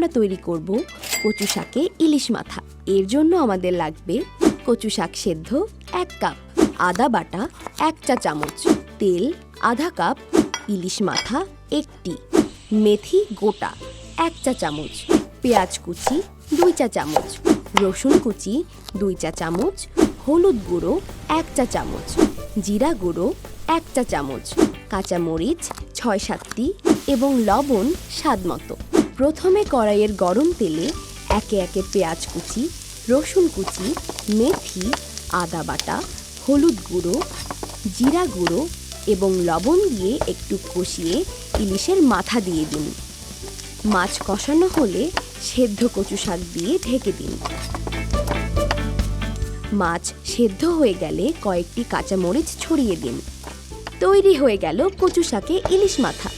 আমরা তৈরি করব কচু শাকে ইলিশ মাথা। এর জন্য আমাদের লাগবে কচু শাক সেদ্ধ 1 কাপ, আদা বাটা 1 চা চামচ, তেল আধা কাপ, ইলিশ মাথা 1টি, মেথি গোটা 1 চা চামচ, পেঁয়াজ কুচি 2 চা চামচ, রসুন কুচি 2 চা চামচ, হলুদ গুঁড়ো 1 চা চামচ, জিরা গুঁড়ো 1 চা চামচ, কাঁচা মরিচ 6-7টি এবং লবণ স্বাদমতো। প্রথমে কড়াইয়ের গরম তেলে একে একে পেঁয়াজ কুচি, রসুন কুচি, মেথি, আদা বাটা, হলুদ গুঁড়ো, জিরা গুঁড়ো এবং লবণ দিয়ে একটু কষিয়ে ইলিশের মাথা দিয়ে দিন। মাছ কষানো হলে সেদ্ধ কচু শাক দিয়ে ঢেকে দিন। মাছ সেদ্ধ হয়ে গেলে কয়েকটি কাঁচামরিচ ছড়িয়ে দিন। তৈরি হয়ে গেল কচু শাকে ইলিশ মাথা।